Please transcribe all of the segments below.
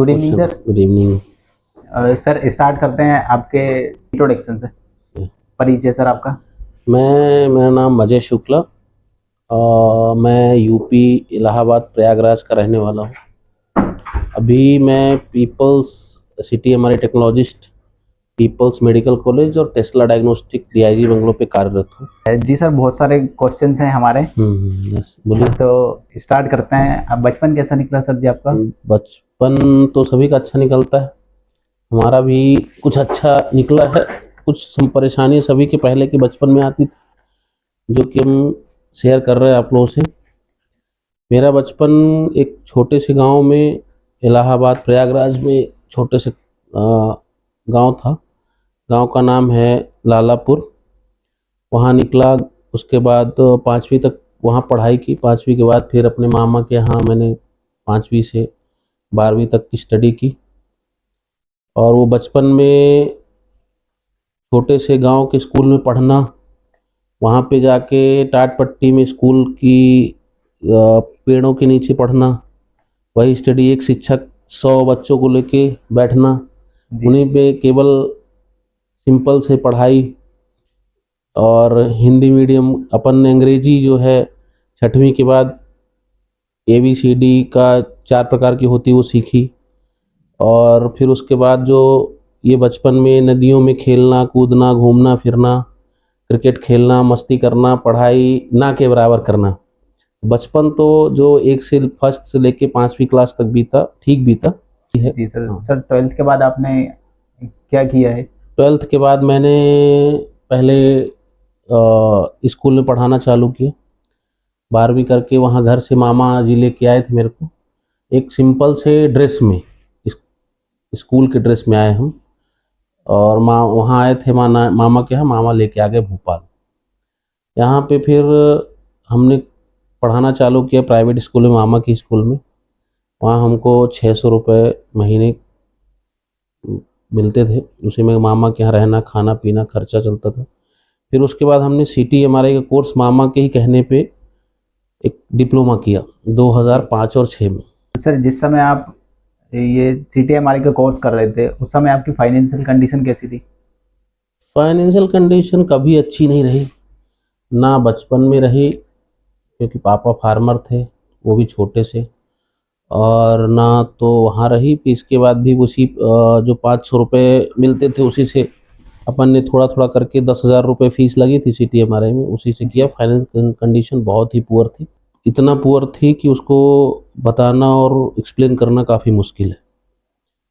Good evening sir. Good evening. Sir start करते हैं आपके इंट्रोडक्शन से। परिचय सर आपका। मेरा नाम अजय शुक्ला, मैं यूपी इलाहाबाद प्रयागराज का रहने वाला हूँ। अभी मैं पीपल्स सिटी हमारे टेक्नोलॉजिस्ट पीपल्स मेडिकल कॉलेज और टेस्ला डायग्नोस्टिक डीआईजी बंगलो पे कार्यरत हूँ। जी सर, बहुत सारे क्वेश्चंस हैं हमारे। यस, बोलिए। तो स्टार्ट करते हैं। अब बचपन कैसा निकला सर जी आपका? बचपन तो सभी का अच्छा निकलता है, हमारा भी कुछ अच्छा निकला है। कुछ परेशानी सभी के पहले के बचपन में आती थी, जो कि हम शेयर कर रहे हैं आप लोगों से। मेरा बचपन एक छोटे से गांव में, इलाहाबाद प्रयागराज में छोटे से गांव था। गांव का नाम है लालापुर। वहाँ निकला, उसके बाद 5वीं तक वहाँ पढ़ाई की। 5वीं के बाद फिर अपने मामा के यहाँ मैंने 5वीं से 12वीं तक की स्टडी की। और वो बचपन में छोटे से गांव के स्कूल में पढ़ना, वहाँ पे जाके टाट पट्टी में स्कूल की पेड़ों के नीचे पढ़ना, वही स्टडी, एक शिक्षक 100 बच्चों को लेके बैठना, उन्हीं पे केवल सिंपल से पढ़ाई। और हिंदी मीडियम, अपन ने अंग्रेजी जो है 6वीं के बाद ABCD का 4 प्रकार की होती वो सीखी। और फिर उसके बाद जो ये बचपन में नदियों में खेलना कूदना घूमना फिरना, क्रिकेट खेलना, मस्ती करना, पढ़ाई ना के बराबर करना, बचपन तो जो फर्स्ट से लेके 5वीं क्लास तक बीता, ठीक बीता है। जी सर। सर 12th के बाद आपने क्या किया है? 12th के बाद मैंने पहले स्कूल में पढ़ाना चालू किया। 12वीं करके वहाँ घर से मामा जी लेके आए थे मेरे को, एक सिंपल से ड्रेस में, स्कूल के ड्रेस में आए हम। और वहाँ आए थे मामा के यहाँ, मामा लेके आ गए भोपाल। यहाँ पे फिर हमने पढ़ाना चालू किया प्राइवेट स्कूल में, मामा की स्कूल में। वहाँ हमको 600 रुपये महीने मिलते थे, उसी में मामा के यहाँ रहना खाना पीना खर्चा चलता था। फिर उसके बाद हमने CTMRI का कोर्स मामा के ही कहने पे एक डिप्लोमा किया 2005 और 6 में। सर जिस समय आप ये CTMRI का कोर्स कर रहे थे, उस समय आपकी फाइनेंशियल कंडीशन कैसी थी? फाइनेंशियल कंडीशन कभी अच्छी नहीं रही, ना बचपन में रही, क्योंकि पापा फार्मर थे, वो भी छोटे से, और ना तो वहाँ रही। फिर इसके बाद भी उसी जो 500 रुपये मिलते थे उसी से अपन ने थोड़ा थोड़ा करके 10,000 रुपये फीस लगी थी CTMRI में, उसी से किया। फाइनेंशियल कंडीशन बहुत ही पुअर थी, इतना पुअर थी कि उसको बताना और एक्सप्लेन करना काफ़ी मुश्किल है।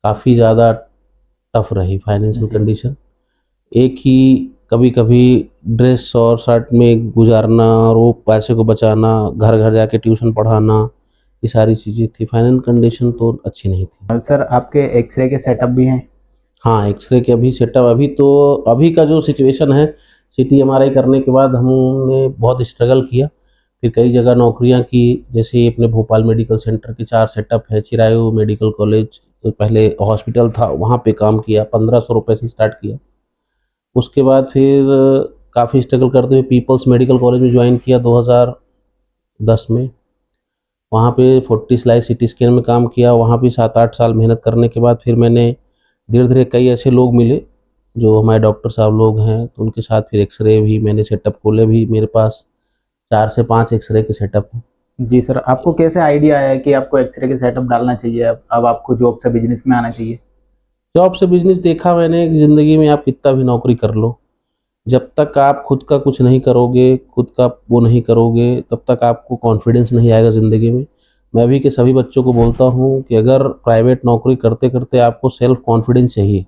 काफ़ी ज़्यादा टफ रही फाइनेंशियल कंडीशन। एक ही कभी कभी ड्रेस और शर्ट में गुजारना और वो पैसे को बचाना, घर घर जाके ट्यूशन पढ़ाना, ये सारी चीज़ें थी। फाइनेंशियल कंडीशन तो अच्छी नहीं थी। सर आपके एक्सरे के सेटअप भी हैं? हाँ, एक्सरे के अभी सेटअप, अभी का जो सिचुएशन है, CTMRI करने के बाद हमने बहुत स्ट्रगल किया। फिर कई जगह नौकरियां की, जैसे अपने भोपाल मेडिकल सेंटर के 4 सेटअप है, चिरायू मेडिकल कॉलेज तो पहले हॉस्पिटल था, वहाँ पे काम किया, 1500 रुपये से स्टार्ट किया। उसके बाद फिर काफ़ी स्ट्रगल करते हुए पीपल्स मेडिकल कॉलेज में ज्वाइन किया 2010 में। वहाँ पे 40 स्लाइस CT स्कैन में काम किया। वहाँ भी 7-8 साल मेहनत करने के बाद फिर मैंने धीरे धीरे कई ऐसे लोग मिले जो हमारे डॉक्टर साहब लोग हैं, तो उनके साथ फिर एक्सरे भी मैंने सेटअप खोले। भी मेरे पास 4 से 5 एक्सरे के सेटअप हैं। जी सर, आपको कैसे आइडिया आया कि आपको एक्सरे के सेटअप डालना चाहिए, अब आपको जॉब से बिजनेस में आना चाहिए? जॉब से बिजनेस देखा मैंने कि ज़िंदगी में आप कितना भी नौकरी कर लो, जब तक आप खुद का कुछ नहीं करोगे, खुद का वो नहीं करोगे, तब तक आपको कॉन्फिडेंस नहीं आएगा ज़िंदगी में। मैं भी के सभी बच्चों को बोलता हूँ कि अगर प्राइवेट नौकरी करते करते आपको सेल्फ कॉन्फिडेंस चाहिए,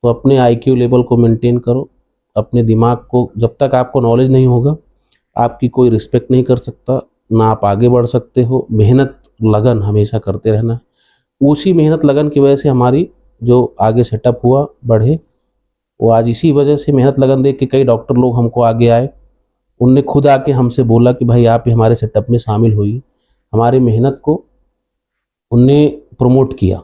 तो अपने IQ लेवल को मेंटेन करो। अपने दिमाग को, जब तक आपको नॉलेज नहीं होगा, आपकी कोई रिस्पेक्ट नहीं कर सकता, ना आप आगे बढ़ सकते हो। मेहनत लगन हमेशा करते रहना है। उसी मेहनत लगन की वजह से हमारी जो आगे सेटअप हुआ बढ़े, वो आज इसी वजह से मेहनत लगन देख के कई डॉक्टर लोग हमको आगे आए। उनने खुद आके हमसे बोला कि भाई आप हमारे सेटअप में शामिल हुई। हमारी मेहनत को उनने प्रमोट किया।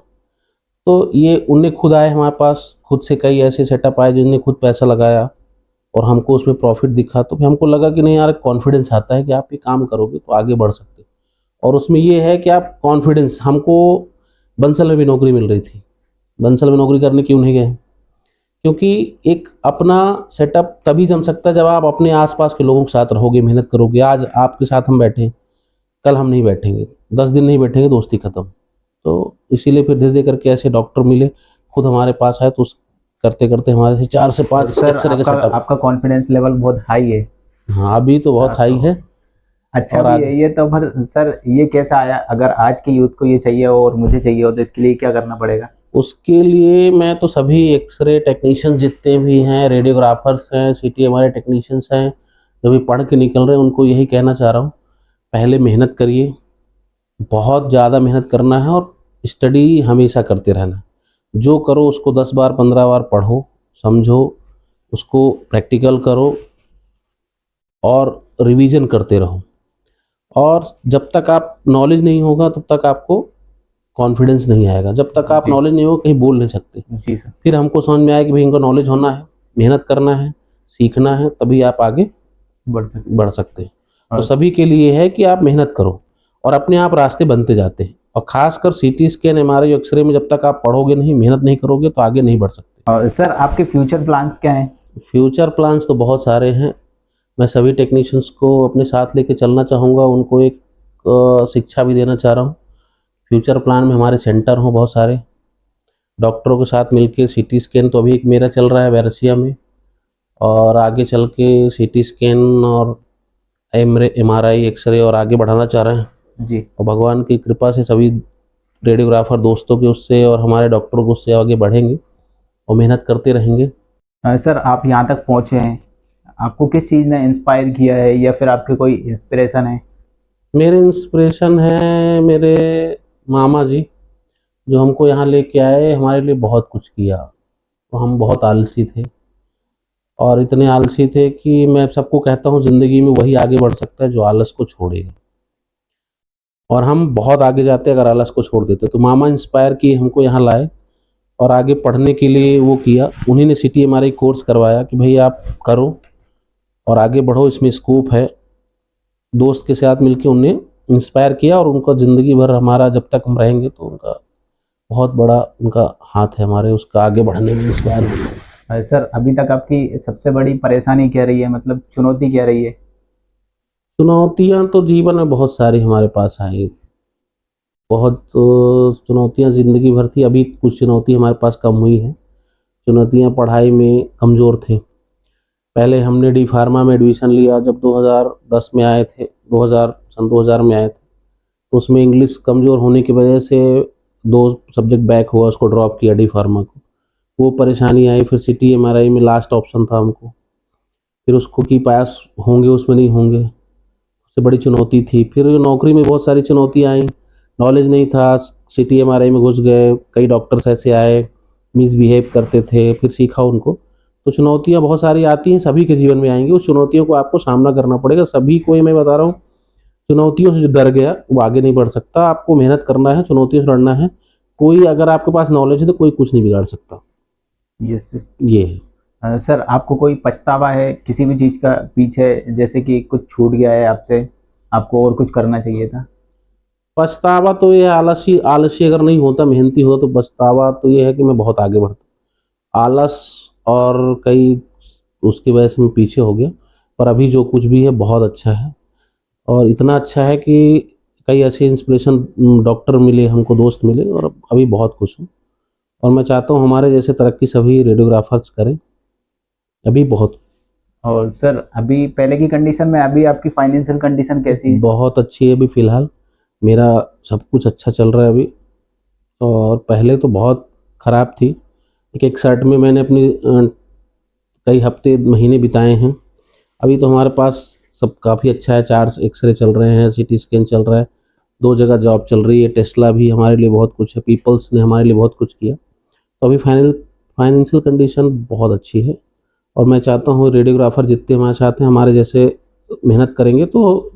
तो ये उनने खुद आए हमारे पास, खुद से कई ऐसे सेटअप आए जिनने खुद पैसा लगाया और हमको उसमें प्रॉफिट दिखा। तो फिर हमको लगा कि नहीं यार, कॉन्फिडेंस आता है कि आप ये काम करोगे तो आगे बढ़ सकते हो। और उसमें ये है कि आप कॉन्फिडेंस, हमको बंसल में भी नौकरी मिल रही थी। बंसल में नौकरी करने क्यों नहीं गए? क्योंकि एक अपना सेटअप तभी जम सकता है जब आप अपने आसपास के लोगों के साथ रहोगे, मेहनत करोगे। आज आपके साथ हम बैठे हैं, कल हम नहीं बैठेंगे, 10 दिन नहीं बैठेंगे, दोस्ती खत्म। तो इसीलिए फिर धीरे धीरे करके ऐसे डॉक्टर मिले, खुद हमारे पास आए, तो उस करते करते हमारे से 4 से 5 सर एक्सरे का आपका सेटअप। आपका कॉन्फिडेंस लेवल बहुत हाई है। हाँ, अभी तो बहुत हाई तो है। अच्छा और भी आगे है ये तो। पर सर ये कैसा आया, अगर आज के यूथ को ये चाहिए और मुझे चाहिए हो तो इसके लिए क्या करना पड़ेगा? उसके लिए मैं तो सभी एक्सरे टेक्नीशियंस जितने भी हैं, रेडियोग्राफर्स हैं, सीटी हमारे टेक्नीशियंस हैं, जो भी पढ़ के निकल रहे हैं, उनको यही कहना चाह रहा हूँ, पहले मेहनत करिए, बहुत ज़्यादा मेहनत करना है और स्टडी हमेशा करते रहना है। जो करो उसको 10 बार 15 बार पढ़ो, समझो, उसको प्रैक्टिकल करो और रिवीजन करते रहो। और जब तक आप नॉलेज नहीं होगा तब तक आपको कॉन्फिडेंस नहीं आएगा। जब तक आप जी नॉलेज नहीं हो कहीं बोल नहीं सकते। जी सर। फिर हमको समझ में आया कि भाई इनको नॉलेज होना है, मेहनत करना है, सीखना है, तभी आप आगे बढ़ सकते हैं। तो और सभी के लिए है कि आप मेहनत करो और अपने आप रास्ते बनते जाते हैं। और खासकर सीटी स्कैन, एमआरआई, एक्सरे में जब तक आप पढ़ोगे नहीं, मेहनत नहीं करोगे तो आगे नहीं बढ़ सकते। सर आपके फ्यूचर प्लान्स क्या हैं? फ्यूचर प्लान्स तो बहुत सारे हैं। मैं सभी टेक्नीशियंस को अपने साथ लेके चलना चाहूँगा, उनको एक शिक्षा भी देना चाह रहा हूँ। फ्यूचर प्लान में हमारे सेंटर हों बहुत सारे, डॉक्टरों के साथ मिलके सीटी स्कैन तो अभी एक मेरा चल रहा है बैरसिया में, और आगे चल के सीटी स्कैन और एमआरआई, एक्सरे और आगे बढ़ाना चाह रहे हैं। जी। और भगवान की कृपा से सभी रेडियोग्राफर दोस्तों के उससे और हमारे डॉक्टरों को उससे आगे बढ़ेंगे और मेहनत करते रहेंगे। सर आप यहाँ तक पहुँचे हैं, आपको किस चीज़ ने इंस्पायर किया है या फिर आपके कोई इंस्पिरेशन है? मेरे इंस्पिरेशन है मेरे मामा जी, जो हमको यहाँ लेके आए, हमारे लिए बहुत कुछ किया। तो हम बहुत आलसी थे, और इतने आलसी थे कि मैं सबको कहता हूँ ज़िंदगी में वही आगे बढ़ सकता है जो आलस को छोड़ेगा। और हम बहुत आगे जाते अगर आलस को छोड़ देते। तो मामा इंस्पायर किए, हमको यहाँ लाए और आगे पढ़ने के लिए वो किया। उन्हीं ने सिटी एमआरआई कोर्स करवाया कि भाई आप करो और आगे बढ़ो, इसमें स्कोप है। दोस्त के साथ मिलके उनने इंस्पायर किया, और उनका ज़िंदगी भर हमारा जब तक हम रहेंगे तो उनका बहुत बड़ा उनका हाथ है हमारे उसका आगे बढ़ने में, इंस्पायर होने। सर अभी तक आपकी सबसे बड़ी परेशानी क्या रही है, मतलब चुनौती क्या रही है? चुनौतियाँ तो जीवन में बहुत सारी हमारे पास आई, बहुत चुनौतियाँ ज़िंदगी भर थी। अभी कुछ चुनौती हमारे पास कम हुई है। चुनौतियाँ पढ़ाई में कमज़ोर थे। पहले हमने डी फार्मा में एडमिशन लिया जब 2010 में आए थे, 2000 में आए थे। तो उसमें इंग्लिश कमज़ोर होने की वजह से 2 सब्जेक्ट बैक हुआ, उसको ड्रॉप किया डी फार्मा को। वो परेशानी आई। फिर सिटी एमआरआई में लास्ट ऑप्शन था हमको, फिर उसको कि पास होंगे उसमें नहीं होंगे, सबसे बड़ी चुनौती थी। फिर नौकरी में बहुत सारी चुनौतियाँ आई, नॉलेज नहीं था, सिटी एमआरआई में घुस गए, कई डॉक्टर्स ऐसे आए मिसबिहेव करते थे, फिर सीखा उनको। तो चुनौतियाँ बहुत सारी आती हैं, सभी के जीवन में आएंगी। उस चुनौतियों को आपको सामना करना पड़ेगा। सभी को ये मैं बता रहा हूँ, चुनौतियों से जो डर गया वो आगे नहीं बढ़ सकता। आपको मेहनत करना है, चुनौतियों से लड़ना है। कोई अगर आपके पास नॉलेज है तो कोई कुछ नहीं बिगाड़ सकता। यस। ये है। सर आपको कोई पछतावा है किसी भी चीज़ का पीछे, जैसे कि कुछ छूट गया है आपसे, आपको और कुछ करना चाहिए था? पछतावा तो ये आलसी आलसी अगर नहीं होता, मेहनती हो, तो पछतावा तो ये है कि मैं बहुत आगे बढ़ता। आलस और कई उसकी वजह से मैं पीछे हो गया। पर अभी जो कुछ भी है बहुत अच्छा है, और इतना अच्छा है कि कई ऐसे इंस्पिरेशन डॉक्टर मिले हमको, दोस्त मिले, और अभी बहुत खुश हूँ। और मैं चाहता हूँ हमारे जैसे तरक्की सभी रेडियोग्राफर्स करें, अभी बहुत और सर अभी पहले की कंडीशन में अभी आपकी फाइनेंशियल कंडीशन कैसी है? बहुत अच्छी है। अभी फ़िलहाल मेरा सब कुछ अच्छा चल रहा है अभी, और पहले तो बहुत ख़राब थी। एक शर्ट में मैंने अपनी कई हफ्ते महीने बिताए हैं। अभी तो हमारे पास सब काफ़ी अच्छा है। 4 एक्सरे चल रहे हैं, सीटी स्कैन चल रहा है, 2 जगह जॉब चल रही है, टेस्ला भी हमारे लिए बहुत कुछ है, पीपल्स ने हमारे लिए बहुत कुछ किया। तो अभी फाइनेंशियल कंडीशन बहुत अच्छी है। और मैं चाहता हूँ रेडियोग्राफर जितने हमारे साथ हैं, हमारे जैसे मेहनत करेंगे तो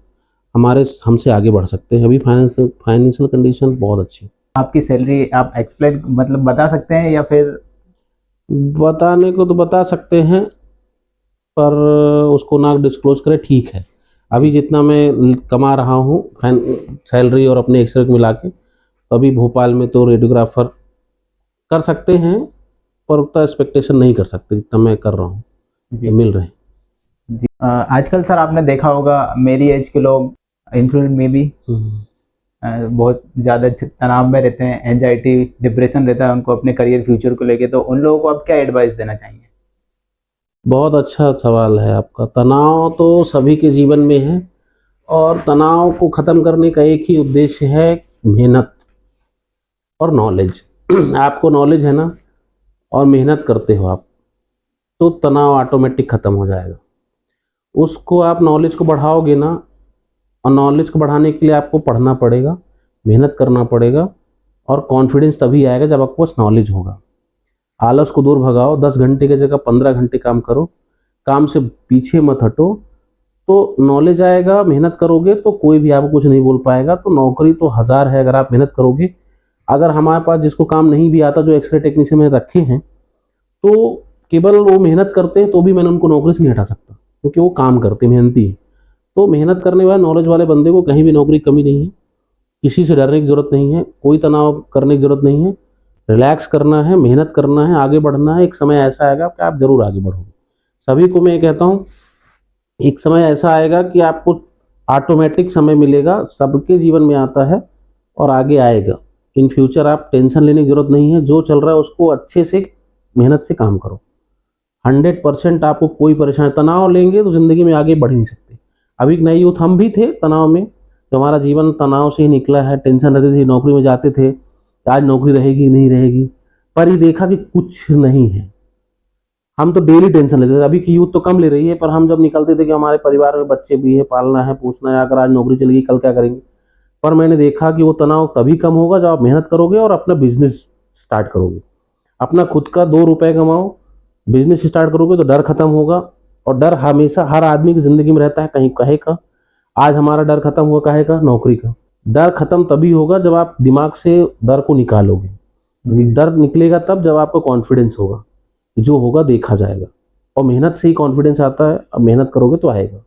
हमसे आगे बढ़ सकते हैं। अभी फाइनेंशियल कंडीशन बहुत अच्छी है। आपकी सैलरी आप एक्सप्लेन मतलब बता सकते हैं या फिर? बताने को तो बता सकते हैं, पर उसको ना डिस्क्लोज करें, ठीक है। अभी जितना मैं कमा रहा हूँ सैलरी और अपने एक्सरे को मिला के, तो अभी भोपाल में तो रेडियोग्राफर कर सकते हैं, पर उतना एक्सपेक्टेशन नहीं कर सकते जितना मैं कर रहा हूँ, जी मिल रहे हैं। जी। आजकल सर आपने देखा होगा मेरी एज के लोग, इंक्लूड में भी, बहुत ज़्यादा तनाव में रहते हैं, एंजाइटी डिप्रेशन रहता है उनको अपने करियर फ्यूचर को लेके, तो उन लोगों को आप क्या एडवाइस देना चाहेंगे? बहुत अच्छा सवाल है आपका। तनाव तो सभी के जीवन में है, और तनाव को ख़त्म करने का एक ही उद्देश्य है, मेहनत और नॉलेज। आपको नॉलेज है ना, और मेहनत करते हो आप, तो तनाव ऑटोमेटिक ख़त्म हो जाएगा। उसको आप नॉलेज को बढ़ाओगे ना, और नॉलेज को बढ़ाने के लिए आपको पढ़ना पड़ेगा, मेहनत करना पड़ेगा, और कॉन्फिडेंस तभी आएगा जब आपको पास नॉलेज होगा। आलस को दूर भगाओ, 10 घंटे की जगह 15 घंटे काम करो, काम से पीछे मत हटो, तो नॉलेज आएगा। मेहनत करोगे तो कोई भी आपको कुछ नहीं बोल पाएगा। तो नौकरी तो हज़ार है अगर आप मेहनत करोगे। अगर हमारे पास जिसको काम नहीं भी आता, जो एक्सरे टेक्नीशियन में रखे हैं, तो केवल वो मेहनत करते हैं, तो भी मैंने उनको नौकरी से नहीं हटा सकता, क्योंकि वो काम करते, मेहनती है। तो मेहनत करने वाले नॉलेज वाले बंदे को कहीं भी नौकरी की कमी नहीं है। किसी से डरने की ज़रूरत नहीं है, कोई तनाव करने की ज़रूरत नहीं है। रिलैक्स करना है, मेहनत करना है, आगे बढ़ना है। एक समय ऐसा आएगा कि आप ज़रूर आगे बढ़ोगे। सभी को मैं कहता हूँ, एक समय ऐसा आएगा कि आपको ऑटोमेटिक समय मिलेगा, सबके जीवन में आता है और आगे आएगा। इन फ्यूचर आप टेंशन लेने की ज़रूरत नहीं है। जो चल रहा है उसको अच्छे से मेहनत से काम करो। 100% आपको कोई परेशानी, तनाव लेंगे तो ज़िंदगी में आगे बढ़ नहीं सकते। अभी नए यूथ हम भी थे तनाव में, तो हमारा जीवन तनाव से ही निकला है। टेंशन रहती थी, नौकरी में जाते थे, आज नौकरी रहेगी नहीं रहेगी, पर ये देखा कि कुछ नहीं है। हम तो डेली टेंशन लेते थे। अभी की यूथ तो कम ले रही है, पर हम जब निकलते थे कि हमारे परिवार में बच्चे भी है, पालना है, पूछना है, अगर आज नौकरी चली गई कल क्या करेंगे। पर मैंने देखा कि वो तनाव तभी कम होगा जब आप मेहनत करोगे और अपना बिजनेस स्टार्ट करोगे। अपना खुद का 2 रुपए कमाओ, बिजनेस स्टार्ट करोगे तो डर खत्म होगा। और डर हमेशा हर आदमी की ज़िंदगी में रहता है, कहीं कहे का। आज हमारा डर खत्म हुआ, काहे का? नौकरी का। डर खत्म तभी होगा जब आप दिमाग से डर को निकालोगे। डर निकलेगा तब जब आपको कॉन्फिडेंस होगा, जो होगा देखा जाएगा। और मेहनत से ही कॉन्फिडेंस आता है। अब मेहनत करोगे तो आएगा।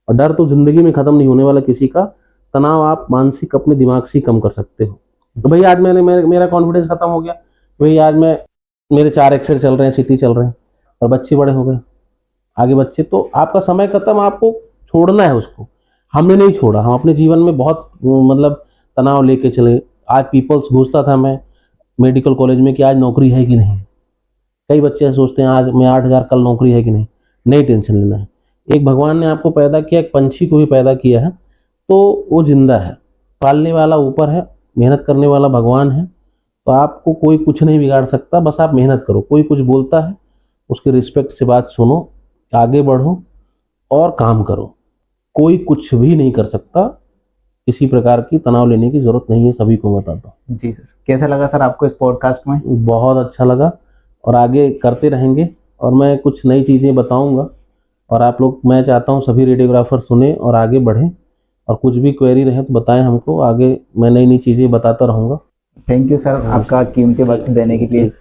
और डर तो ज़िंदगी में ख़त्म नहीं होने वाला किसी का। तनाव आप मानसिक अपने दिमाग से ही कम कर सकते हो। तो भई आज मेरा कॉन्फिडेंस ख़त्म हो गया, भई आज मेरे 4 एक्सेल चल रहे हैं, सिटी चल रहे हैं, और बच्चे बड़े हो गए, आगे बच्चे, तो आपका समय खत्म, आपको छोड़ना है उसको। हमने नहीं छोड़ा, हम अपने जीवन में बहुत मतलब तनाव लेके चले। आज पीपल्स घुसता था मैं मेडिकल कॉलेज में कि आज नौकरी है कि नहीं। कई बच्चे सोचते हैं आज मैं 8,000 कल नौकरी है कि नहीं। नहीं टेंशन लेना है। एक भगवान ने आपको पैदा किया, एक पंछी को भी पैदा किया है, तो वो जिंदा है। पालने वाला ऊपर है, मेहनत करने वाला भगवान है। तो आपको कोई कुछ नहीं बिगाड़ सकता, बस आप मेहनत करो। कोई कुछ बोलता है उसके रिस्पेक्ट से बात सुनो, आगे बढ़ो और काम करो। कोई कुछ भी नहीं कर सकता। किसी प्रकार की तनाव लेने की ज़रूरत नहीं है, सभी को बताता हूँ। जी सर, कैसा लगा सर आपको इस पॉडकास्ट में? बहुत अच्छा लगा, और आगे करते रहेंगे, और मैं कुछ नई चीज़ें बताऊंगा। और आप लोग, मैं चाहता हूँ सभी रेडियोग्राफर सुने और आगे बढ़ें, और कुछ भी क्वेरी रहे तो बताएं हमको, आगे मैं नई नई चीज़ें बताता रहूँगा। थैंक यू सर, आपका कीमती वक्त देने के लिए।